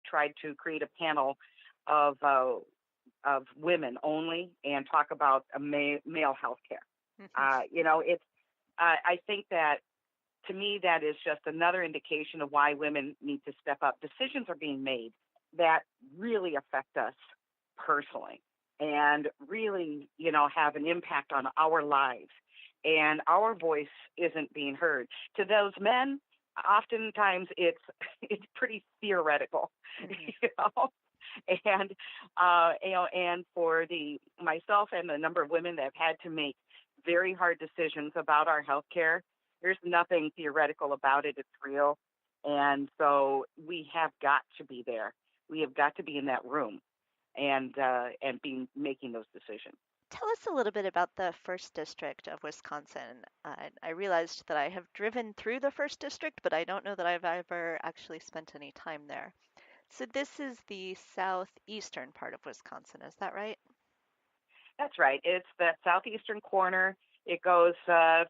tried to create a panel of women only and talk about male health care. It's I think that to me that is just another indication of why women need to step up. Decisions are being made that really affect us personally and really, have an impact on our lives. And our voice isn't being heard. To those men, oftentimes it's it's pretty theoretical, Mm-hmm. you know. And and for the myself and the number of women that have had to make very hard decisions about our health care, there's nothing theoretical about it. It's real. And so we have got to be there. We have got to be in that room and be making those decisions. Tell us a little bit about the First District of Wisconsin. I realized that I have driven through the First District, but I don't know that I've ever actually spent any time there. So this is the southeastern part of Wisconsin, is that right? That's right. It's that southeastern corner. It goes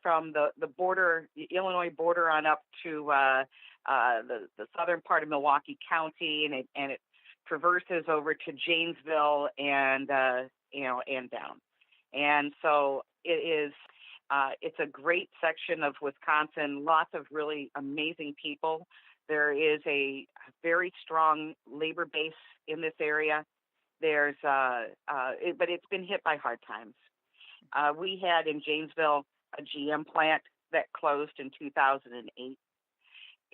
from the border, the Illinois border, on up to the southern part of Milwaukee County, and it traverses over to Janesville and down. And so it is. It's a great section of Wisconsin. Lots of really amazing people. There is a very strong labor base in this area. But it's been hit by hard times. We had in Janesville a GM plant that closed in 2008.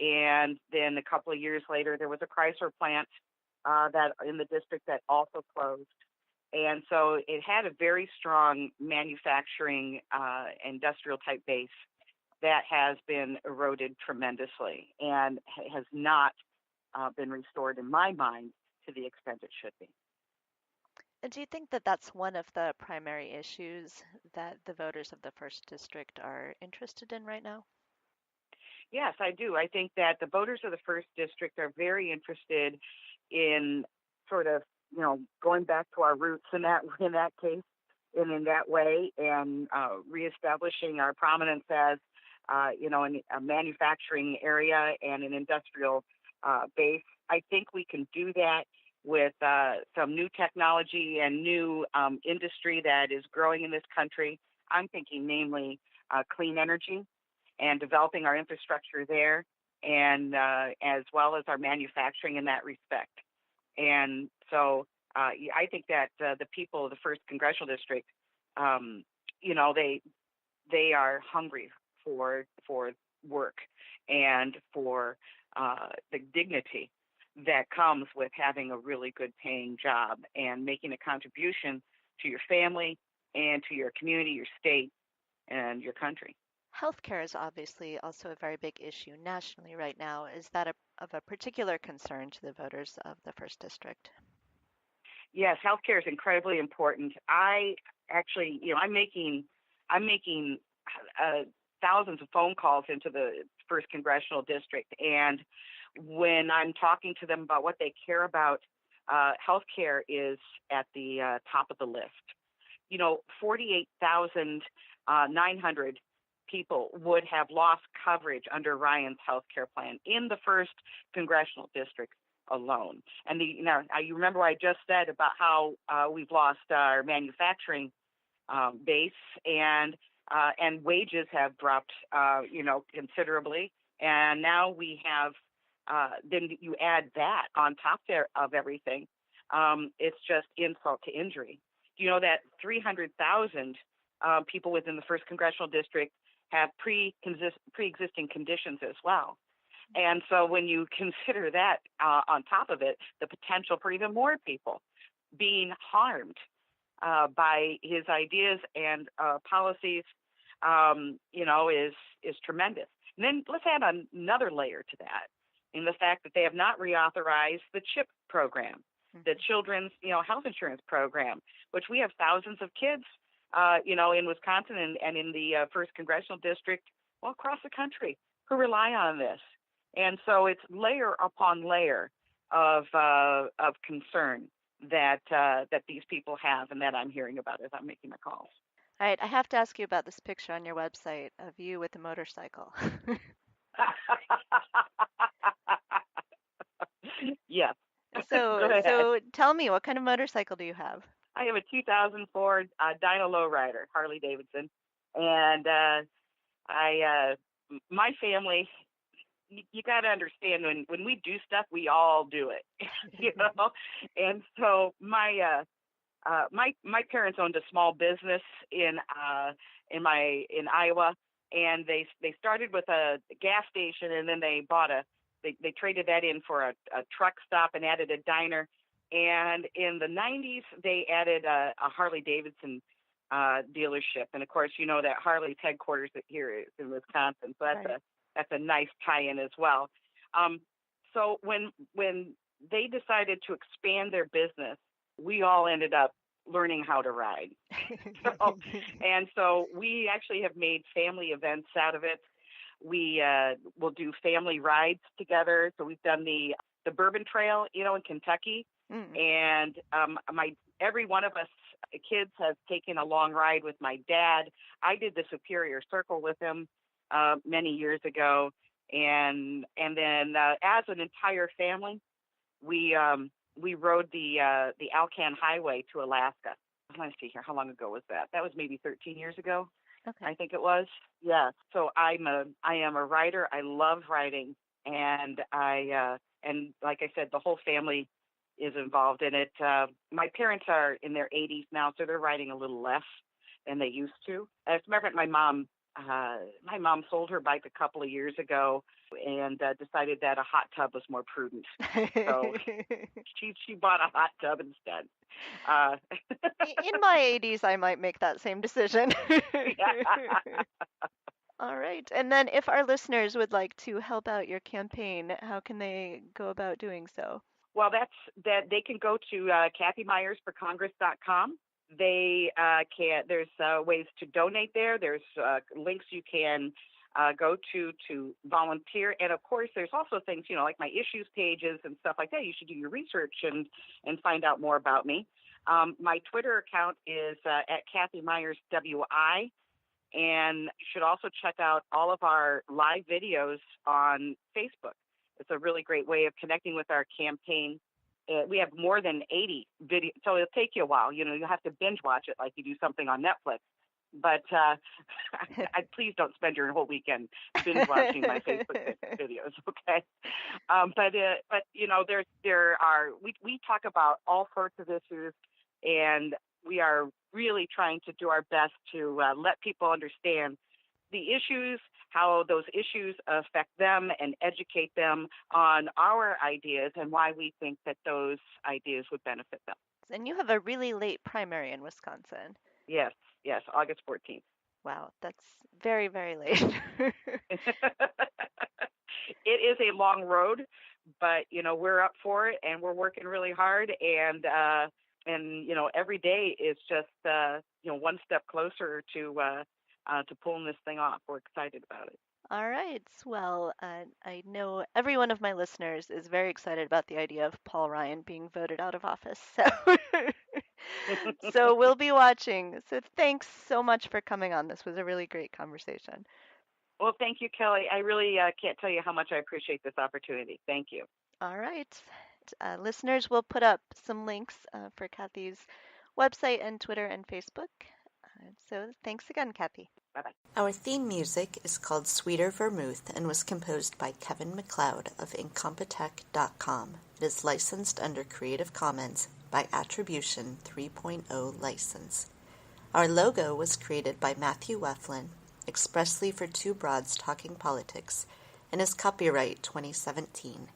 And then a couple of years later, there was a Chrysler plant that in the district that also closed. And so it had a very strong manufacturing industrial type base that has been eroded tremendously and has not been restored, in my mind, to the extent it should be. And do you think that that's one of the primary issues that the voters of the First District are interested in right now? Yes, I do. I think that the voters of the First District are very interested in sort of, going back to our roots in that case and in that way, and reestablishing our prominence as, in a manufacturing area and an industrial base. I think we can do that with some new technology and new industry that is growing in this country. I'm thinking namely clean energy and developing our infrastructure there, and as well as our manufacturing in that respect. And so I think that the people of the First Congressional District, they are hungry for work and for the dignity that comes with having a really good paying job and making a contribution to your family and to your community, your state, and your country. Healthcare is obviously also a very big issue nationally right now. Is that of a particular concern to the voters of the First District? Yes, healthcare is incredibly important. I actually, I'm making thousands of phone calls into the First Congressional District, and when I'm talking to them about what they care about, healthcare is at the top of the list. 48,900 people would have lost coverage under Ryan's health care plan in the First Congressional District alone. And you remember what I just said about how we've lost our manufacturing base, and wages have dropped, considerably. And now we have, then you add that on top there of everything. It's just insult to injury. Do you know that 300,000 people within the First Congressional District have pre-existing conditions as well? And so when you consider that on top of it, the potential for even more people being harmed by his ideas and policies, is tremendous. And then let's add another layer to that, in the fact that they have not reauthorized the CHIP program, the Children's, Health Insurance Program, which we have thousands of kids, in Wisconsin and in the First Congressional District, across the country, who rely on this. And so it's layer upon layer of concern that these people have, and that I'm hearing about as I'm making my calls. All right, I have to ask you about this picture on your website of you with a motorcycle. Yes. Go ahead. So tell me, what kind of motorcycle do you have? I have a 2004 Dyna Lowrider, Harley Davidson, and my family. You got to understand when we do stuff, we all do it, you know. And so my parents owned a small business in Iowa, and they started with a gas station, and then they bought they traded that in for a truck stop and added a diner. And in the 90s, they added a Harley Davidson dealership, and of course, you know that Harley's headquarters here is in Wisconsin, so that's a nice tie-in as well. So when they decided to expand their business, we all ended up learning how to ride. So we actually have made family events out of it. We will do family rides together. So we've done the Bourbon Trail, you know, in Kentucky. And every one of us kids has taken a long ride with my dad. I did the Superior Circle with him many years ago, and then as an entire family, we rode the Alcan Highway to Alaska. Let me see here. How long ago was that? That was maybe 13 years ago. Okay. I think it was. Yeah. So I am a rider. I love riding, and and like I said, the whole family is involved in it. My parents are in their 80s now, so they're riding a little less than they used to. As a matter of fact, my mom sold her bike a couple of years ago and decided that a hot tub was more prudent. So she bought a hot tub instead. In my 80s, I might make that same decision. All right. And then if our listeners would like to help out your campaign, how can they go about doing so? Well, they can go to KathyMyersForCongress.com. They there's ways to donate there. There's links you can go to volunteer. And of course, there's also things, you know, like my issues pages and stuff like that. You should do your research and find out more about me. My Twitter account is at Kathy Myers WI. And you should also check out all of our live videos on Facebook. It's a really great way of connecting with our campaign. We have more than 80 videos, so it'll take you a while. You know, you'll have to binge watch it like you do something on Netflix. But please don't spend your whole weekend binge watching my Facebook videos, okay? But you know, we talk about all sorts of issues, and we are really trying to do our best to let people understand the issues, how those issues affect them, and educate them on our ideas and why we think that those ideas would benefit them. And you have a really late primary in Wisconsin. Yes, August 14th. Wow, that's very, very late. It is a long road, but, you know, we're up for it, and we're working really hard, and you know, every day is just, you know, one step closer to pulling this thing off. We're excited about it. All right. Well, I know every one of my listeners is very excited about the idea of Paul Ryan being voted out of office. So we'll be watching. So thanks so much for coming on. This was a really great conversation. Well, thank you, Kelly. I really can't tell you how much I appreciate this opportunity. Thank you. All right. Listeners, we'll put up some links for Kathy's website and Twitter and Facebook. So thanks again, Kathy. Bye-bye. Our theme music is called Sweeter Vermouth and was composed by Kevin MacLeod of Incompetech.com. It is licensed under Creative Commons by Attribution 3.0 license. Our logo was created by Matthew Weflin, expressly for Two Broads Talking Politics, and is copyright 2017.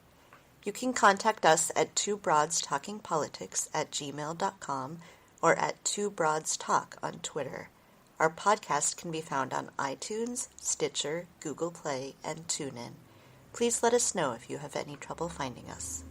You can contact us at twobroadstalkingpolitics@gmail.com or at Two Broads Talk on Twitter. Our podcast can be found on iTunes, Stitcher, Google Play, and TuneIn. Please let us know if you have any trouble finding us.